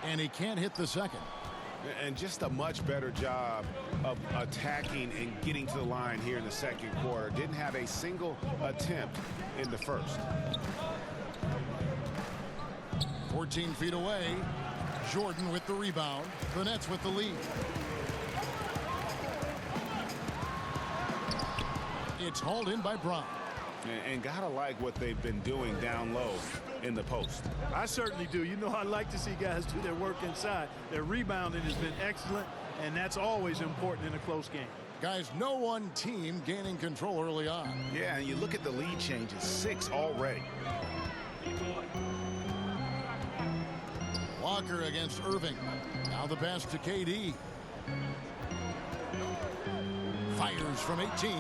And he can't hit the second. And just a much better job of attacking and getting to the line here in the second quarter. Didn't have a single attempt in the first. 14 feet away. Jordan with the rebound. The Nets with the lead. It's hauled in by Brown. And gotta like what they've been doing down low in the post. I certainly do. You know, I like to see guys do their work inside. Their rebounding has been excellent, and that's always important in a close game. Guys, no one team gaining control early on. Yeah, and you look at the lead changes, 6 already. Walker against Irving. Now the pass to KD. Fires from 18.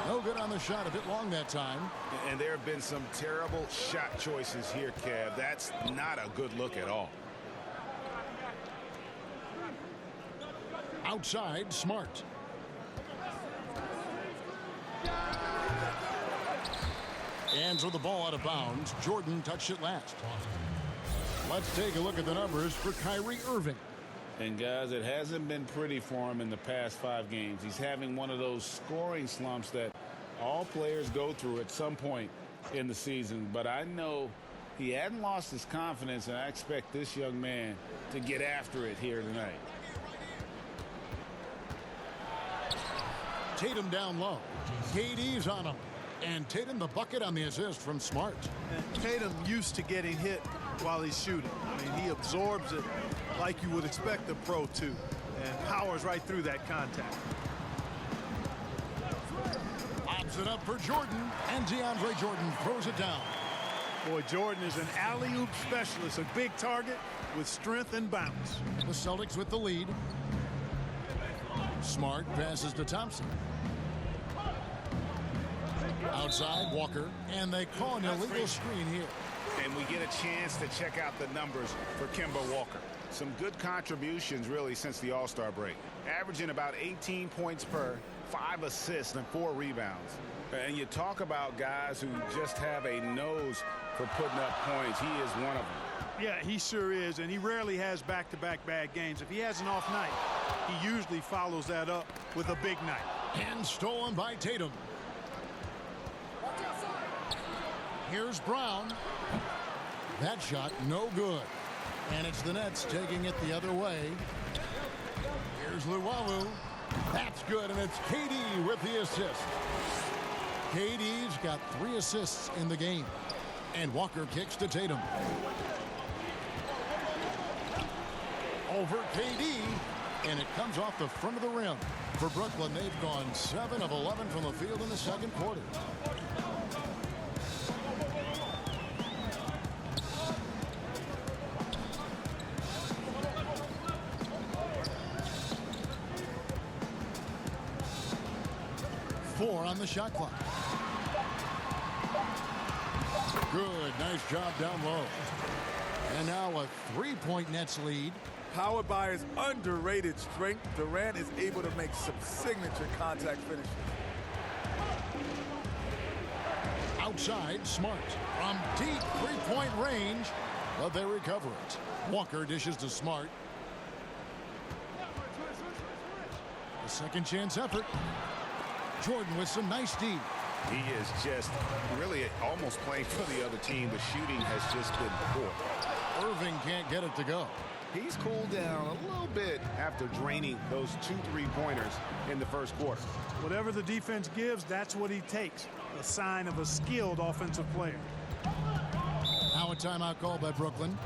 No good on the shot, a bit long that time. And there have been some terrible shot choices here, Kev. That's not a good look at all. Outside, Smart. Hands with the ball out of bounds. Jordan touched it last. Let's take a look at the numbers for Kyrie Irving. And guys, it hasn't been pretty for him in the past 5 games. He's having one of those scoring slumps that all players go through at some point in the season. But I know he hadn't lost his confidence, and I expect this young man to get after it here tonight. Tatum down low. KD's on him. And Tatum the bucket on the assist from Smart. And Tatum used to getting hit while he's shooting. I mean, he absorbs it like you would expect a pro to, and powers right through that contact. Lobs it up for Jordan, and DeAndre Jordan throws it down. Boy, Jordan is an alley-oop specialist, a big target with strength and bounce. The Celtics with the lead. Smart passes to Thompson. Outside, Walker, and they call an illegal screen here. And we get a chance to check out the numbers for Kemba Walker. Some good contributions, really, since the All-Star break. Averaging about 18 points per, 5 assists, and 4 rebounds. And you talk about guys who just have a nose for putting up points. He is one of them. Yeah, he sure is, and he rarely has back-to-back bad games. If he has an off night, he usually follows that up with a big night. And stolen by Tatum. Here's Brown. That shot no good. And it's the Nets taking it the other way. Here's Luwawu. That's good, and it's KD with the assist. KD's got 3 assists in the game. And Walker kicks to Tatum. Over KD, and it comes off the front of the rim. For Brooklyn, they've gone 7 of 11 from the field in the second quarter. Four on the shot clock. Good, nice job down low. And now a 3-point Nets lead. Powered by his underrated strength, Durant is able to make some signature contact finishes. Outside, Smart. From deep 3-point range, but they recover it. Walker dishes to Smart. A second chance effort. Jordan with some nice D. He is just really almost playing for the other team. The shooting has just been poor. Irving can't get it to go. He's cooled down a little bit after draining those 2 3-pointers in the first quarter. Whatever the defense gives, that's what he takes. A sign of a skilled offensive player. Now a timeout called by Brooklyn.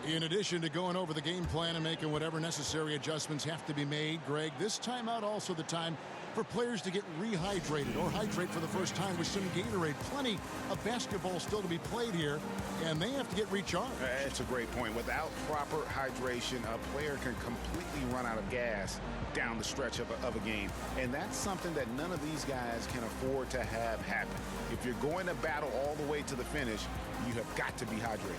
In addition to going over the game plan and making whatever necessary adjustments have to be made, Greg, this timeout also the time for players to get rehydrated or hydrate for the first time with some Gatorade. Plenty of basketball still to be played here, and they have to get recharged. That's a great point. Without proper hydration, a player can completely run out of gas down the stretch of a game. And that's something that none of these guys can afford to have happen. If you're going to battle all the way to the finish, you have got to be hydrated.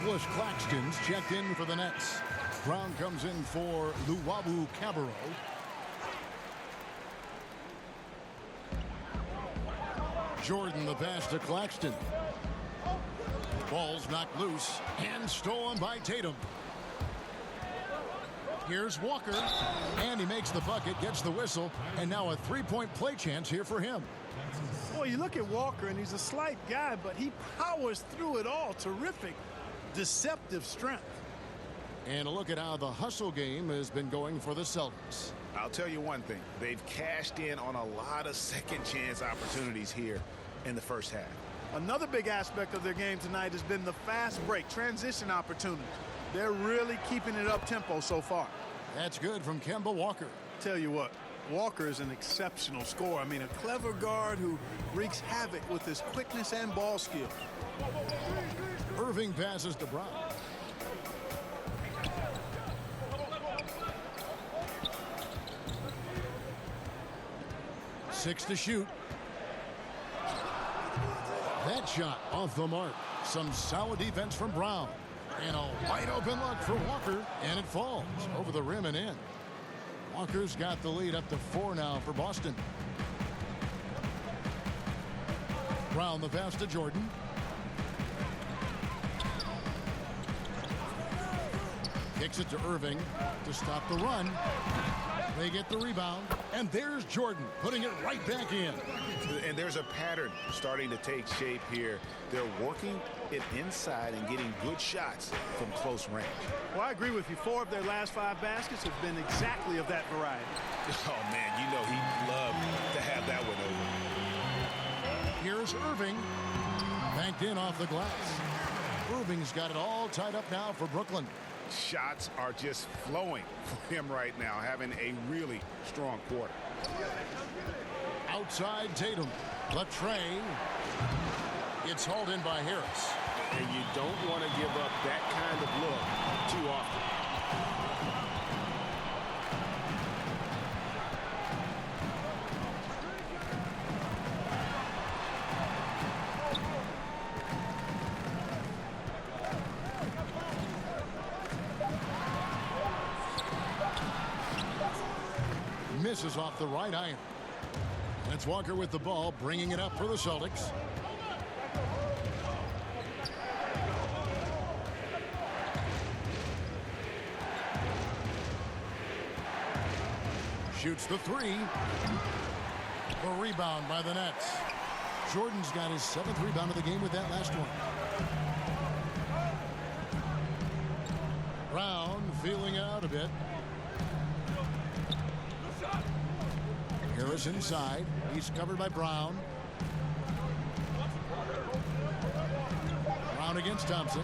Nicholas Claxton's checked in for the Nets. Brown comes in for Luwawu Cabarro. Jordan the pass to Claxton. Ball's knocked loose and stolen by Tatum. Here's Walker, and he makes the bucket, gets the whistle, and now a three-point play chance here for him. Boy, you look at Walker, and he's a slight guy, but he powers through it all. Terrific, deceptive strength. And a look at how the hustle game has been going for the Celtics. I'll tell you one thing. They've cashed in on a lot of second-chance opportunities here in the first half. Another big aspect of their game tonight has been the fast break, transition opportunities. They're really keeping it up-tempo so far. That's good from Kemba Walker. Tell you what, Walker is an exceptional scorer. I mean, a clever guard who wreaks havoc with his quickness and ball skill. Irving passes to Brown. Six to shoot. That shot off the mark. Some solid defense from Brown. And a wide open look for Walker. And it falls over the rim and in. Walker's got the lead up to 4 now for Boston. Brown the pass to Jordan. Kicks it to Irving to stop the run. They get the rebound, and there's Jordan putting it right back in. And there's a pattern starting to take shape here. They're working it inside and getting good shots from close range. Well, I agree with you. 4 of their last 5 baskets have been exactly of that variety. Oh, man, you know he'd love to have that one over. Here's Irving. Banked in off the glass. Irving's got it all tied up now for Brooklyn. Shots are just flowing for him right now, having a really strong quarter. Outside Tatum. Latrey. It's hauled in by Harris. And you don't want to give up that kind of look too often. Misses off the right iron. That's Walker with the ball, bringing it up for the Celtics. Shoots the 3. A rebound by the Nets. Jordan's got his 7th rebound of the game with that last one. Brown feeling it out a bit. Harris inside. He's covered by Brown. Brown against Thompson.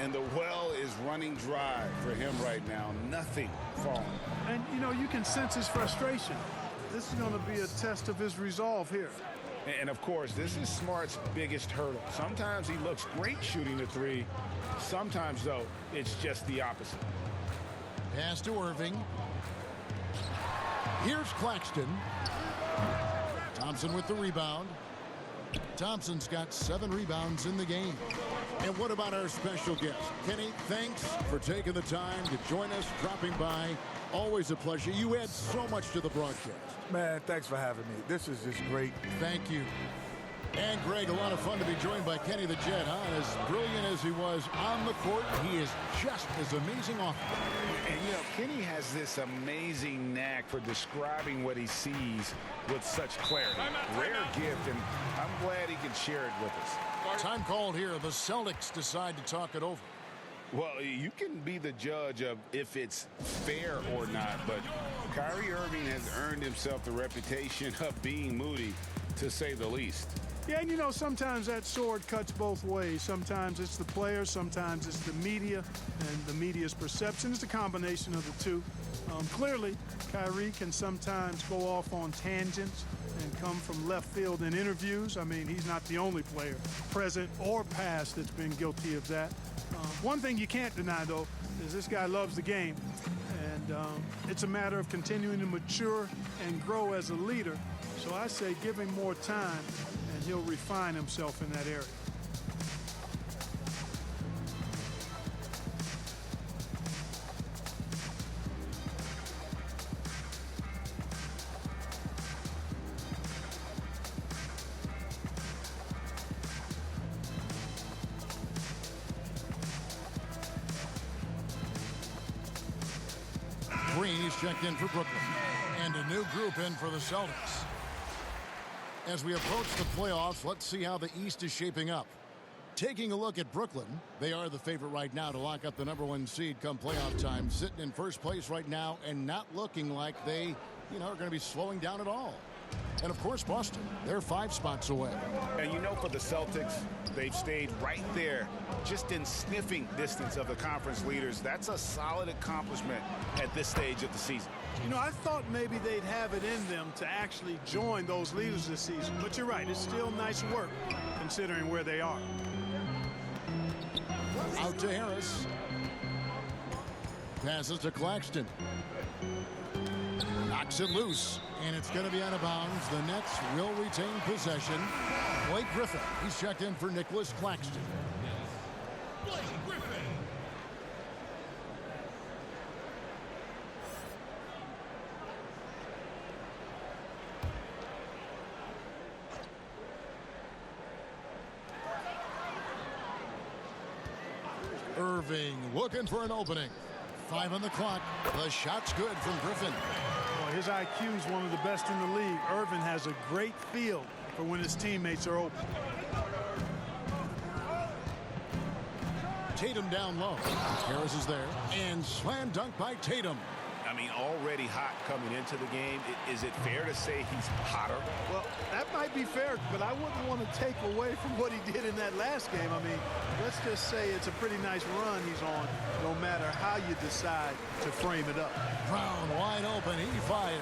And the well is running dry for him right now. Nothing falling. And, you know, you can sense his frustration. This is going to be a test of his resolve here. And, of course, this is Smart's biggest hurdle. Sometimes he looks great shooting the 3. Sometimes, though, it's just the opposite. Pass to Irving. Here's Claxton. Thompson with the rebound. Thompson's got 7 rebounds in the game. And what about our special guest? Kenny, thanks for taking the time to join us, dropping by. Always a pleasure. You add so much to the broadcast. Man, thanks for having me. This is just great. Thank you. And Greg, a lot of fun to be joined by Kenny the Jet, huh? As brilliant as he was on the court, he is just as amazing off. And, you know, Kenny has this amazing knack for describing what he sees with such clarity. Rare gift, and I'm glad he can share it with us. Time called here. The Celtics decide to talk it over. Well, you can be the judge of if it's fair or not, but Kyrie Irving has earned himself the reputation of being moody, to say the least. Yeah, and you know, sometimes that sword cuts both ways. Sometimes it's the players, sometimes it's the media, and the media's perception. It's a combination of the two. Clearly, Kyrie can sometimes go off on tangents and come from left field in interviews. I mean, he's not the only player, present or past, that's been guilty of that. One thing you can't deny, though, is this guy loves the game. And it's a matter of continuing to mature and grow as a leader. So I say give him more time, and he'll refine himself in that area. Green is checked in for Brooklyn. And a new group in for the Celtics. As we approach the playoffs, let's see how the East is shaping up. Taking a look at Brooklyn, they are the favorite right now to lock up the #1 seed come playoff time, sitting in first place right now and not looking like they, are going to be slowing down at all. And of course, Boston, they're 5 spots away. And for the Celtics, they've stayed right there, just in sniffing distance of the conference leaders. That's a solid accomplishment at this stage of the season. I thought maybe they'd have it in them to actually join those leaders this season. But you're right, it's still nice work considering where they are. Out to Harris. Passes to Claxton. Knocks it loose, and it's going to be out of bounds. The Nets will retain possession. Blake Griffin, he's checked in for Nicholas Claxton. Blake Griffin. Irving looking for an opening. 5 on the clock. The shot's good from Griffin. Well, his IQ is one of the best in the league. Irvin has a great feel for when his teammates are open. Tatum down low. Harris is there. And slam dunk by Tatum. Already hot coming into the game. Is it fair to say he's hotter? Well, that might be fair, but I wouldn't want to take away from what he did in that last game. Let's just say it's a pretty nice run he's on, no matter how you decide to frame it up. Brown wide open. He fires.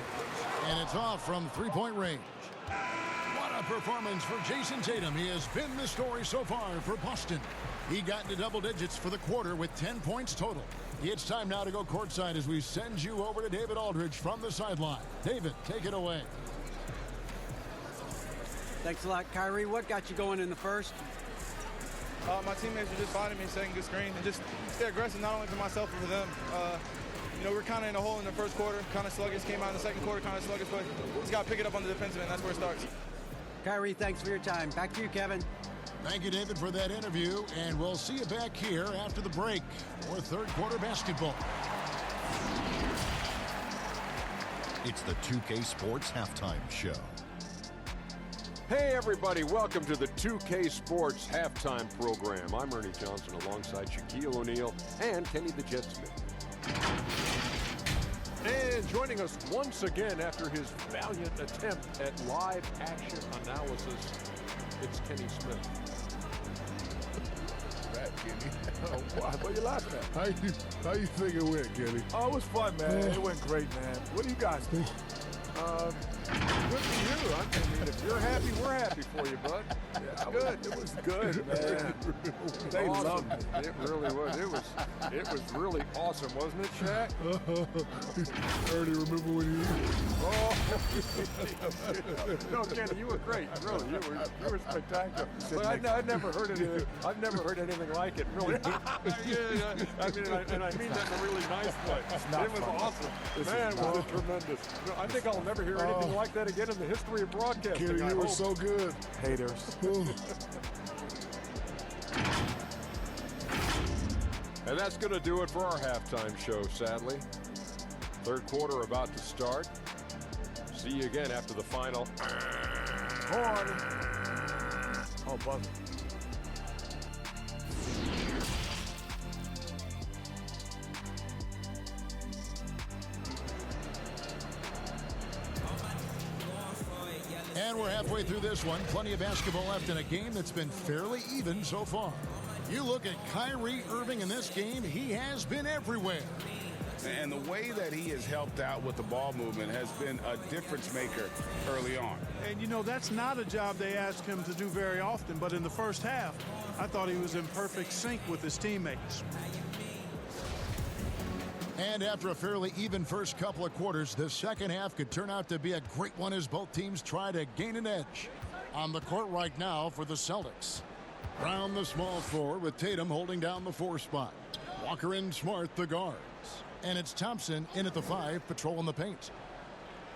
And it's off from three-point range. What a performance for Jason Tatum. He has been the story so far for Boston. He got into double digits for the quarter with 10 points total. It's time now to go courtside as we send you over to David Aldridge from the sideline. David, take it away. Thanks a lot, Kyrie. What got you going in the first? My teammates were just finding me, setting good screen, and just stay aggressive, not only for myself, but for them. We're kind of in a hole in the first quarter, kind of sluggish, came out in the second quarter, kind of sluggish, but just got to pick it up on the defensive end. That's where it starts. Kyrie, thanks for your time. Back to you, Kevin. Thank you, David, for that interview, and we'll see you back here after the break for third quarter basketball. It's the 2K Sports Halftime Show. Hey everybody, welcome to the 2K Sports Halftime Program. I'm Ernie Johnson alongside Shaquille O'Neal and Kenny the Jet Smith. And joining us once again after his valiant attempt at live action analysis, it's Kenny Smith. Kenny. Oh, what are you laughing at? How you think it went, Kenny? Oh, it was fun, man. It went great, man. What do you guys think? Good for you. I mean, if you're happy, we're happy for you, bud. It's good. It was good, man. They awesome. loved it. It really was. It was really awesome, wasn't it, Shaq? Ernie, remember when you? No, Kenny, you were great. Really, you were spectacular. But I've never heard anything. I've never heard anything like it. Really. Yeah. I mean that in a really nice way. It was awesome. Man, was it tremendous. No, I think I'll never hear anything like that again in the history of broadcasting. Kenny, you were so good. Haters. And that's going to do it for our halftime show, sadly. Third quarter about to start. See you again after the final. Oh, buzzer. And we're halfway through this one. Plenty of basketball left in a game that's been fairly even so far. You look at Kyrie Irving in this game, he has been everywhere. And the way that he has helped out with the ball movement has been a difference maker early on. And that's not a job they ask him to do very often, but in the first half, I thought he was in perfect sync with his teammates. And after a fairly even first couple of quarters, the second half could turn out to be a great one as both teams try to gain an edge. On the court right now for the Celtics. Brown, the small forward, with Tatum holding down the 4 spot. Walker and Smart, the guards. And it's Thompson in at the 5, patrolling the paint.